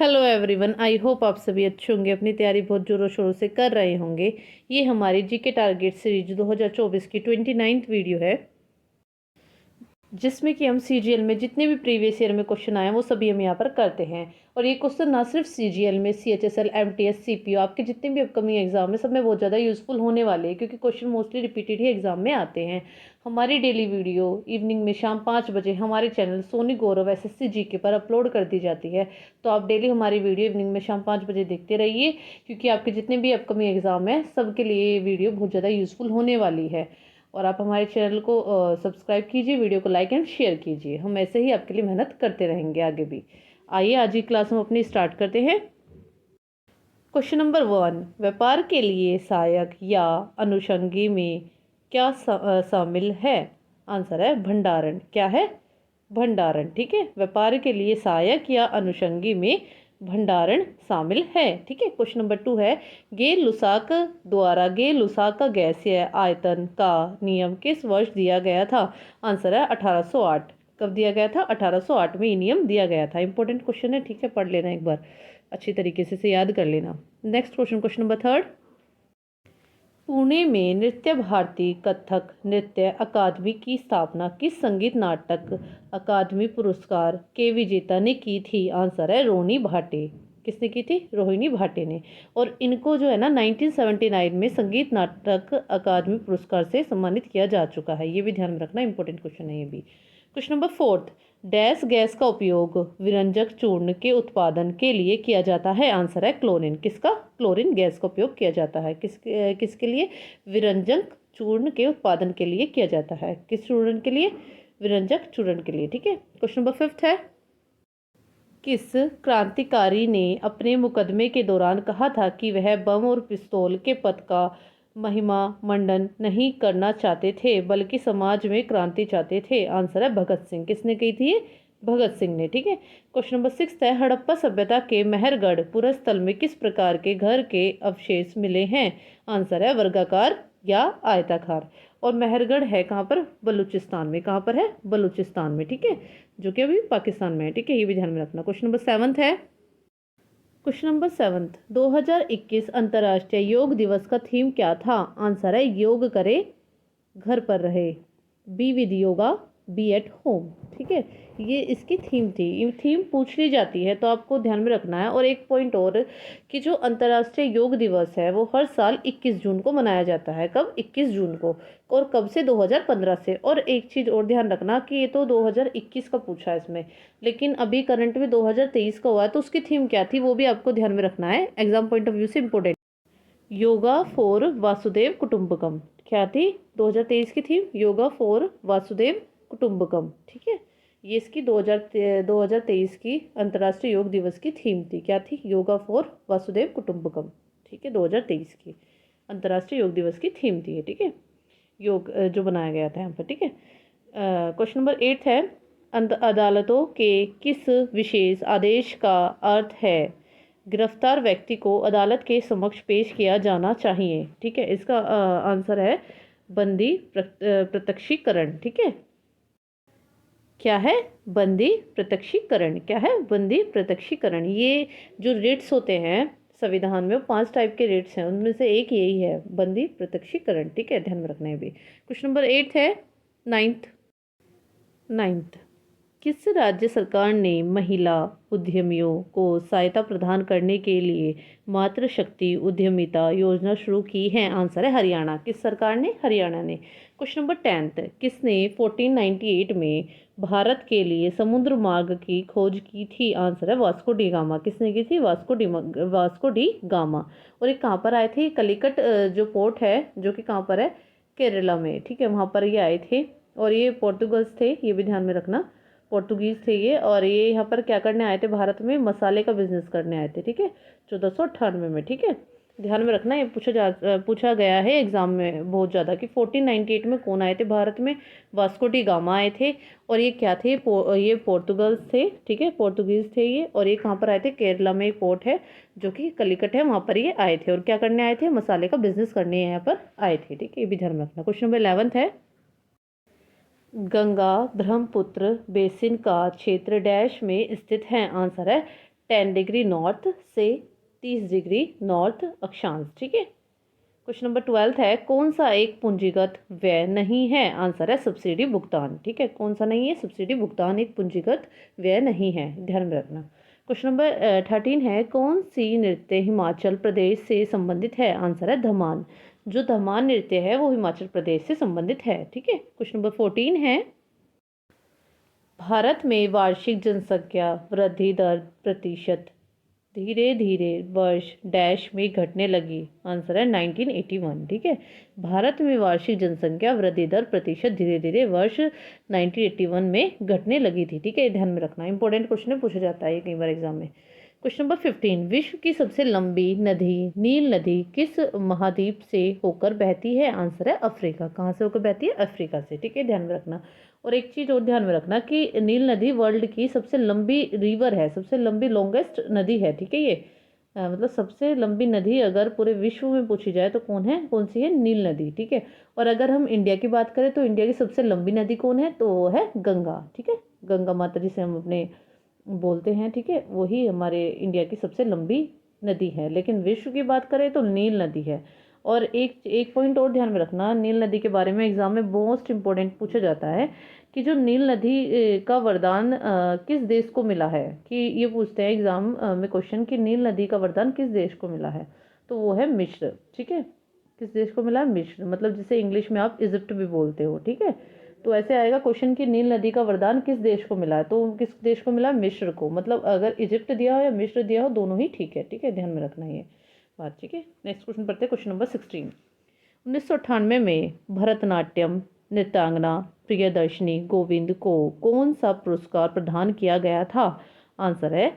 Hello everyone, I hope आप सभी अच्छे होंगे। अपनी तैयारी बहुत ज़ोरों शोरों से कर रहे होंगे। ये हमारी जीके टारगेट सीरीज 2024 की 29वीं वीडियो है, जिसमें कि हम सीजीएल में जितने भी प्रीवियस ईयर में क्वेश्चन आए हैं वो सभी हम यहाँ पर करते हैं। और ये क्वेश्चन ना सिर्फ सीजीएल में, सीएचएसएल, एमटीएस, सीपीओ, आपके जितने भी अपकमिंग एग्जाम है सब में बहुत ज़्यादा यूजफुल होने वाले हैं, क्योंकि क्वेश्चन मोस्टली रिपीटेड ही एग्जाम में आते हैं। हमारी डेली वीडियो इवनिंग में शाम 5 बजे हमारे चैनल सोनी गौरव एसएससी जीके पर अपलोड कर दी जाती है। तो आप डेली हमारी वीडियो इवनिंग में शाम 5 बजे देखते रहिए, क्योंकि आपके जितने भी अपकमिंग एग्जाम है सबके लिए ये वीडियो बहुत ज़्यादा यूजफुल होने वाली है। और आप हमारे चैनल को सब्सक्राइब कीजिए, वीडियो को लाइक एंड शेयर कीजिए। हम ऐसे ही आपके लिए मेहनत करते रहेंगे आगे भी। आइए आज की क्लास हम अपनी स्टार्ट करते हैं। क्वेश्चन नंबर 1, व्यापार के लिए सहायक या अनुषंगी में क्या शामिल है? आंसर है भंडारण। क्या है? भंडारण। ठीक है, व्यापार के लिए सहायक या अनुषंगी में भंडारण शामिल है। ठीक है। क्वेश्चन नंबर 2 है, गे लुसाक द्वारा गे लुसाक गैसीय आयतन का नियम किस वर्ष दिया गया था? आंसर है 1808। कब दिया गया था? 1808 में ये नियम दिया गया था। इंपॉर्टेंट क्वेश्चन है, ठीक है, पढ़ लेना एक बार अच्छी तरीके से इसे याद कर लेना। Next question, question number 3, Pune में नृत्य भारती कथक नृत्य अकादमी की स्थापना किस संगीत नाटक अकादमी पुरस्कार के विजेता ने की थी? आंसर है रोहिणी भाटे। किसने की थी? रोहिणी भाटे ने। और इनको जो है ना 1979 में संगीत नाटक अकादमी पुरस्कार से सम्मानित किया जा चुका है। ये भी ध्यान में रखना, इंपॉर्टेंट क्वेश्चन है ये भी। क्वेश्चन नंबर 4, डैश गैस का उपयोग विरंजक चूर्ण के उत्पादन के लिए किया जाता है? आंसर है क्लोरीन। किसका? क्लोरीन गैस का उपयोग किया जाता है। किसके लिए? विरंजक चूर्ण के उत्पादन के लिए किया जाता है। किस चूर्ण के लिए? विरंजक चूर्ण के लिए। ठीक है। क्वेश्चन नंबर 5 है, किस क्रांतिकारी ने अपने मुकदमे के दौरान कहा था कि वह बम और पिस्तौल के पद का महिमा मंडन नहीं करना चाहते थे, बल्कि समाज में क्रांति चाहते थे? आंसर है भगत सिंह। किसने कही थी? भगत सिंह ने। ठीक है। क्वेश्चन नंबर 6 है, हड़प्पा सभ्यता के मेहरगढ़ पुरस्थल में किस प्रकार के घर के अवशेष मिले हैं? आंसर है वर्गाकार या आयताकार। और मेहरगढ़ है कहाँ पर? बलूचिस्तान में। कहाँ पर है? बलूचिस्तान में। ठीक है, जो कि अभी पाकिस्तान में है। ठीक है, ये भी ध्यान में रखना। क्वेश्चन नंबर 7 है, क्वेश्चन नंबर 7, 2021 अंतर्राष्ट्रीय योग दिवस का थीम क्या था? आंसर है योग करे घर पर रहे, be with yoga, be at home. ठीक है, ये इसकी थीम थी। ये थीम पूछ ली जाती है तो आपको ध्यान में रखना है। और एक पॉइंट और, कि जो अंतर्राष्ट्रीय योग दिवस है वो हर साल 21 जून को मनाया जाता है। कब? 21 जून को। और कब से? 2015 से। और एक चीज़ और ध्यान रखना कि ये तो 2021 का पूछा है इसमें, लेकिन अभी करंट में 2023 का हुआ है, तो उसकी थीम क्या थी वो भी आपको ध्यान में रखना है, एग्जाम पॉइंट ऑफ व्यू से इंपॉर्टेंट। योगा फॉर वासुदेव कुटुंबकम। क्या थी 2023 की थीम? योगा फॉर वासुदेव कुटुंबकम। ठीक है, ये इसकी 2023 की अंतर्राष्ट्रीय योग दिवस की थीम थी। क्या थी? योगा फॉर वासुदेव कुटुंबकम। ठीक है, 2023 की अंतर्राष्ट्रीय योग दिवस की थीम थी। ठीक है, योग जो बनाया गया था यहाँ पर। ठीक है। क्वेश्चन नंबर 8 है, अदालतों के किस विशेष आदेश का अर्थ है गिरफ्तार व्यक्ति को अदालत के समक्ष पेश किया जाना चाहिए? ठीक है, इसका आंसर है बंदी प्रत्यक्षीकरण। ठीक है, क्या है? बंदी प्रत्यक्षीकरण। क्या है? बंदी प्रत्यक्षीकरण। ये जो रेट्स होते हैं संविधान में, वो 5 टाइप के रेट्स हैं, उनमें से एक यही है, बंदी प्रत्यक्षीकरण। ठीक है, ध्यान में रखना है भी। क्वेश्चन नंबर 8 है, नाइन्थ, किस राज्य सरकार ने महिला उद्यमियों को सहायता प्रदान करने के लिए मातृ शक्ति उद्यमिता योजना शुरू की है? आंसर है हरियाणा। किस सरकार ने? हरियाणा ने। क्वेश्चन नंबर 10, किसने 1498 में भारत के लिए समुद्र मार्ग की खोज की थी? आंसर है वास्को डी गामा। किसने की थी? Vasco D gamma. और ये कहाँ पर आए थे? कलिकट जो पोर्ट है, जो कि कहाँ पर है? केरला में। ठीक है, वहाँ पर ये आए थे। और ये पोर्तुगल्स थे, ये भी ध्यान में रखना, पोर्तुगीज थे ये। और ये यहाँ पर क्या करने आए थे? भारत में मसाले का बिजनेस करने आए थे। ठीक है, 1498 में। ठीक है, ध्यान में रखना, ये पूछा गया है एग्जाम में बहुत ज़्यादा कि 1498 में कौन आए थे भारत में? वास्को डी गामा आए थे। और ये क्या थे? ये पोर्तुगल्स थे। ठीक है, पोर्तुगीज थे ये। और ये कहाँ पर आए थे? केरला में एक पोर्ट है जो कि कलिकट है, वहाँ पर ये आए थे। और क्या करने आए थे? मसाले का बिजनेस करने यहाँ पर आए थे। ठीक है, ये भी ध्यान में रखना। क्वेश्चन नंबर 11 है, गंगा ब्रह्मपुत्र बेसिन का क्षेत्र डैश में स्थित है? आंसर है 10 डिग्री नॉर्थ से 30 डिग्री नॉर्थ अक्षांश। ठीक है। क्वेश्चन नंबर 12 है, कौन सा एक पूंजीगत व्यय नहीं है? आंसर है सब्सिडी भुगतान। ठीक है, कौन सा नहीं है? सब्सिडी भुगतान एक पूंजीगत व्यय नहीं है, ध्यान में रखना। क्वेश्चन नंबर 13 है, कौन सी नृत्य हिमाचल प्रदेश से संबंधित है? आंसर है धमान। जो धमान नृत्य है वो हिमाचल प्रदेश से संबंधित है। ठीक है। क्वेश्चन नंबर 14 है, भारत में वार्षिक जनसंख्या वृद्धि दर प्रतिशत धीरे धीरे वर्ष डैश में घटने लगी। आंसर है 1981। ठीक है, भारत में वार्षिक जनसंख्या वृद्धि दर प्रतिशत धीरे धीरे वर्ष 1981 में घटने लगी थी। ठीक है, ध्यान में रखना, इंपॉर्टेंट क्वेश्चन है, पूछा जाता है कई बार एग्जाम में। क्वेश्चन नंबर 15, विश्व की सबसे लंबी नदी नील नदी किस महाद्वीप से होकर बहती है? आंसर है अफ्रीका। कहाँ से होकर बहती है? अफ्रीका से। ठीक है, ध्यान में रखना। और एक चीज़ और ध्यान में रखना कि नील नदी वर्ल्ड की सबसे लंबी रिवर है, सबसे लंबी लॉन्गेस्ट नदी है। ठीक है, ये मतलब सबसे लंबी नदी अगर पूरे विश्व में पूछी जाए तो कौन है, कौन सी है? नील नदी। ठीक है। और अगर हम इंडिया की बात करें तो इंडिया की सबसे लंबी नदी कौन है? तो वो है गंगा। ठीक है, गंगा माता जिसे हम अपने बोलते हैं। ठीक है, वही हमारे इंडिया की सबसे लंबी नदी है। लेकिन विश्व की बात करें तो नील नदी है। और एक एक पॉइंट और ध्यान में रखना, नील नदी के बारे में एग्जाम में मोस्ट इम्पोर्टेंट पूछा जाता है कि जो नील नदी का वरदान किस देश को मिला है, कि ये पूछते हैं एग्जाम में क्वेश्चन कि नील नदी का वरदान किस देश को मिला है, तो वो है मिस्र। ठीक है, किस देश को मिला है? मिस्र। मतलब जिसे इंग्लिश में आप इजिप्ट भी बोलते हो। ठीक है, तो ऐसे आएगा क्वेश्चन कि नील नदी का वरदान किस देश को मिला है, तो किस देश को मिला? मिस्र को। मतलब अगर इजिप्ट दिया हो या मिस्र दिया हो, दोनों ही ठीक है। ठीक है, ध्यान में रखना ये बात। ठीक है, नेक्स्ट क्वेश्चन पढ़ते हैं, क्वेश्चन नंबर 16। 1998 में भरतनाट्यम नृत्यांगना प्रियदर्शनी गोविंद को कौन सा पुरस्कार प्रदान किया गया था? आंसर है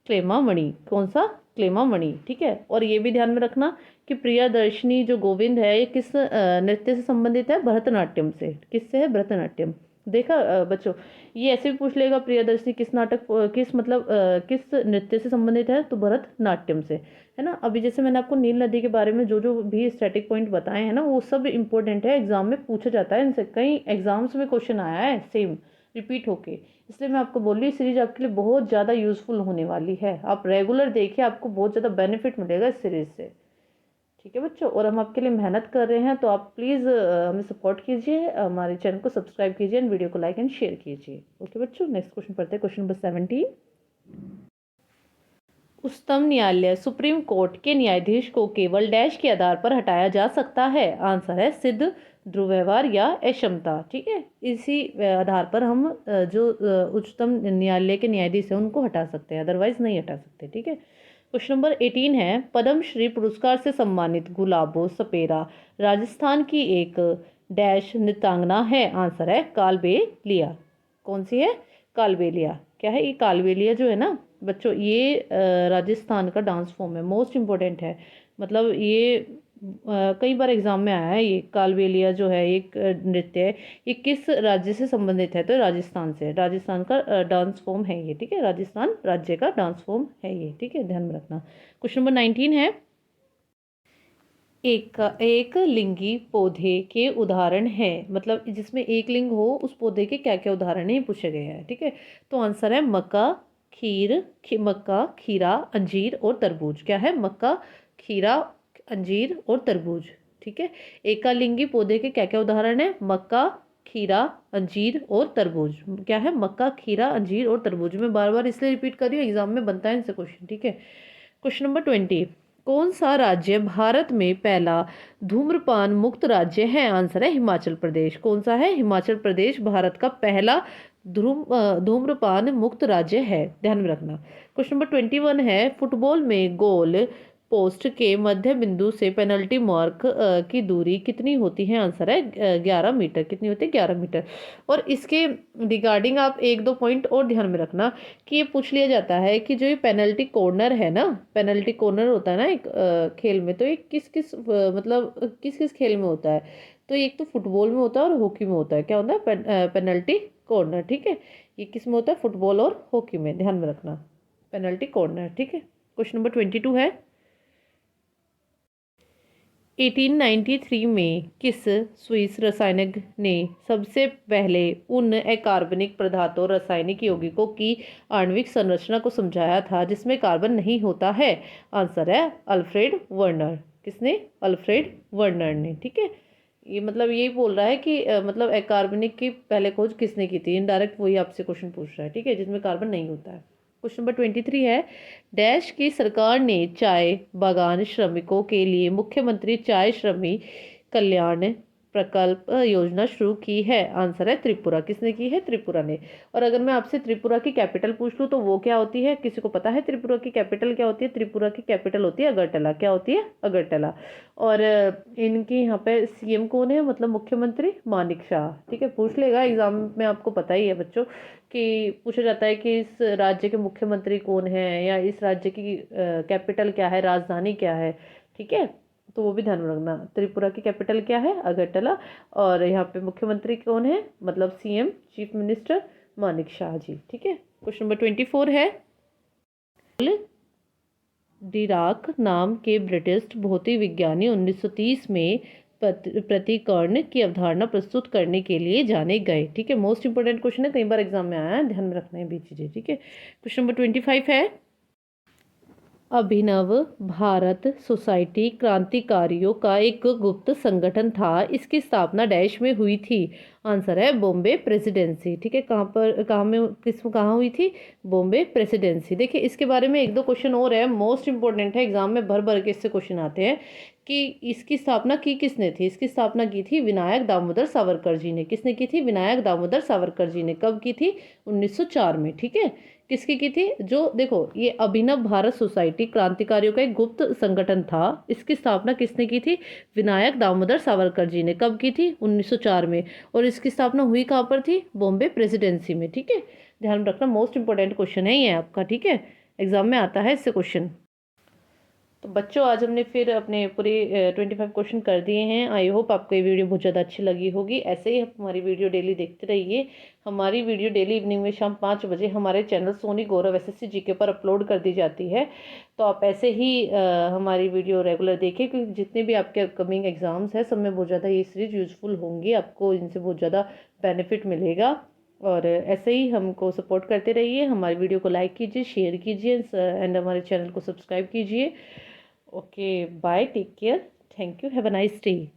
क्लेमामणि। कौन सा? क्लेमामणि। ठीक है, और ये भी ध्यान में रखना कि प्रियदर्शनी जो गोविंद है ये किस नृत्य से संबंधित है? भरतनाट्यम से। किससे है? भरतनाट्यम। देखा बच्चों, ये ऐसे भी पूछ लेगा प्रियदर्शनी किस नाटक किस मतलब किस नृत्य से संबंधित है, तो भरतनाट्यम से, है ना। अभी जैसे मैंने आपको नील नदी के बारे में जो जो भी स्टैटिक पॉइंट बताए हैं ना, वो सब इंपॉर्टेंट है, एग्जाम में पूछा जाता है इनसे, कई एग्जाम्स में क्वेश्चन आया है सेम रिपीट होके। इसलिए मैं आपको बोल रही हूँ सीरीज आपके लिए बहुत ज़्यादा यूजफुल होने वाली है। आप रेगुलर देखिए, आपको बहुत ज़्यादा बेनिफिट मिलेगा इस सीरीज से। ठीक है बच्चों, और हम आपके लिए मेहनत कर रहे हैं, तो आप प्लीज़ हमें सपोर्ट कीजिए, हमारे चैनल को सब्सक्राइब कीजिए एंड वीडियो को लाइक एंड शेयर कीजिए। ओके बच्चों, नेक्स्ट क्वेश्चन पढ़ते हैं, क्वेश्चन नंबर 17। उच्चतम न्यायालय सुप्रीम कोर्ट के न्यायाधीश को केवल डैश के आधार पर हटाया जा सकता है? आंसर है सिद्ध दुर्व्यवहार या अक्षमता। ठीक है, इसी आधार पर हम जो उच्चतम न्यायालय के न्यायाधीश हैं उनको हटा सकते हैं, अदरवाइज नहीं हटा सकते। ठीक है। क्वेश्चन नंबर 18 है, पद्मश्री पुरस्कार से सम्मानित गुलाबो सपेरा राजस्थान की एक डैश नृत्यांगना है? आंसर है कालबेलिया। कौन सी है? कालबेलिया। क्या है ये? कालबेलिया जो है ना बच्चों, ये राजस्थान का डांस फॉर्म है, मोस्ट इम्पोर्टेंट है। मतलब ये कई बार एग्जाम में आया है। ये कालबेलिया जो है एक नृत्य है, ये किस राज्य से संबंधित है? तो राजस्थान से। राजस्थान का डांस फॉर्म है ये। ठीक है, राजस्थान राज्य का डांस फॉर्म है ये। ठीक है, ध्यान में रखना। क्वेश्चन नंबर 19 है, एक लिंगी पौधे के उदाहरण है, मतलब जिसमें एक लिंग हो उस पौधे के क्या क्या उदाहरण है, ये पूछे गए हैं। ठीक है, तो आंसर है मक्का, मक्का, खीरा, अंजीर और तरबूज। क्या है? मक्का, खीरा, अंजीर और तरबूज। ठीक है, एकालिंगी पौधे के क्या क्या उदाहरण है? मक्का, खीरा, अंजीर और तरबूज। क्या है? मक्का, खीरा, अंजीर और तरबूज। मैं बार बार इसलिए रिपीट कर रही हूँ, एग्जाम में बनता है इनसे क्वेश्चन। ठीक है। क्वेश्चन नंबर 20, कौन सा राज्य भारत में पहला धूम्रपान मुक्त राज्य है? आंसर है हिमाचल प्रदेश। कौन सा है? हिमाचल प्रदेश भारत का पहला धूम्रपान मुक्त राज्य है, ध्यान में रखना। क्वेश्चन नंबर 21 है, फुटबॉल में गोल पोस्ट के मध्य बिंदु से पेनल्टी मार्क की दूरी कितनी होती है? आंसर है 11 मीटर। कितनी होती है? 11 मीटर। और इसके रिगार्डिंग आप एक दो पॉइंट और ध्यान में रखना कि ये पूछ लिया जाता है कि जो ये पेनल्टी कॉर्नर है ना, पेनल्टी कॉर्नर होता है ना एक खेल में, तो ये किस किस मतलब किस किस खेल में होता है? तो एक तो फुटबॉल में होता है और हॉकी में होता है। क्या होता है? Penalty corner. ठीक है, ये किस में होता है? फुटबॉल और हॉकी में, ध्यान में रखना पेनल्टी कॉर्नर। ठीक है। क्वेश्चन नंबर 22 है, 1893 में किस स्विस रसायनज्ञ ने सबसे पहले उन अकार्बनिक पदार्थों रासायनिक यौगिकों की आणविक संरचना को समझाया था जिसमें कार्बन नहीं होता है? आंसर है अल्फ्रेड वर्नर। किसने? अल्फ्रेड वर्नर ने। ठीक है, ये मतलब यही बोल रहा है कि मतलब अकार्बनिक की पहले खोज किसने की थी। इनडायरेक्ट वही आपसे क्वेश्चन पूछ रहा है। ठीक है, जिसमें कार्बन नहीं होता है। क्वेश्चन नंबर 23 है, डैश की सरकार ने चाय बागान श्रमिकों के लिए मुख्यमंत्री चाय श्रमिक कल्याण प्रकल्प योजना शुरू की है? आंसर है त्रिपुरा। किसने की है? त्रिपुरा ने। और अगर मैं आपसे त्रिपुरा की कैपिटल पूछ लूँ तो वो क्या होती है? किसी को पता है त्रिपुरा की कैपिटल क्या होती है? त्रिपुरा की कैपिटल होती है अगरतला। क्या होती है? अगरतला। और इनकी यहाँ पे सीएम कौन है? मतलब मुख्यमंत्री मानिक शाह। ठीक है, पूछ लेगा एग्जाम में, आपको पता ही है बच्चों कि पूछा जाता है कि इस राज्य के मुख्यमंत्री कौन है या इस राज्य की कैपिटल क्या है, राजधानी क्या है। ठीक है, तो वो भी ध्यान में रखना। त्रिपुरा की कैपिटल क्या है? अगरतला। और यहाँ पे मुख्यमंत्री कौन है? मतलब CM, chief minister Manik Shah ji. ठीक है, क्वेश्चन नंबर 24 है, डिराक नाम के ब्रिटिश भौतिक विज्ञानी 1930 में प्रतिकर्ण की अवधारणा प्रस्तुत करने के लिए जाने गए। ठीक है, मोस्ट इंपोर्टेंट क्वेश्चन है, कई बार एग्जाम में आया है, ध्यान में रखना है भी चीजें। ठीक है, क्वेश्चन नंबर 25 है, अभिनव भारत सोसाइटी क्रांतिकारियों का एक गुप्त संगठन था, इसकी स्थापना डैश में हुई थी? आंसर है बॉम्बे प्रेसिडेंसी। ठीक है, कहाँ पर, कहाँ हुई थी? बॉम्बे प्रेसिडेंसी। देखिए, इसके बारे में एक दो क्वेश्चन और है, मोस्ट इंपॉर्टेंट है, एग्जाम में भर भर के इससे क्वेश्चन आते हैं कि इसकी स्थापना की किसने थी? इसकी स्थापना की थी विनायक दामोदर सावरकर जी ने। किसने की थी? विनायक दामोदर सावरकर जी ने। कब की थी? 1904 में। ठीक है, किसकी की थी? जो देखो, ये अभिनव भारत सोसाइटी क्रांतिकारियों का एक गुप्त संगठन था, इसकी स्थापना किसने की थी? विनायक दामोदर सावरकर जी ने। कब की थी? 1904 में। और इसकी स्थापना हुई कहाँ पर थी? बॉम्बे प्रेसिडेंसी में। ठीक है, ध्यान रखना, मोस्ट इंपोर्टेंट क्वेश्चन है ये आपका। ठीक है, एग्जाम में आता है इससे क्वेश्चन। तो बच्चों, आज हमने फिर अपने पूरे 25 क्वेश्चन कर दिए हैं। आई होप आपको ये वीडियो बहुत ज़्यादा अच्छी लगी होगी। ऐसे ही हमारी वीडियो डेली देखते रहिए। हमारी वीडियो डेली इवनिंग में शाम 5 बजे हमारे चैनल सोनी गौरव एसएससी जीके पर अपलोड कर दी जाती है। तो आप ऐसे ही हमारी वीडियो रेगुलर देखें, क्योंकि जितने भी आपके अपकमिंग एग्जाम्स हैं सब में बहुत ज़्यादा ये सीरीज यूज़फुल होंगी, आपको इनसे बहुत ज़्यादा बेनिफिट मिलेगा। और ऐसे ही हमको सपोर्ट करते रहिए। हमारी वीडियो को लाइक कीजिए, शेयर कीजिए एंड हमारे चैनल को सब्सक्राइब कीजिए। Okay, bye, take care. Thank you. Have a nice day.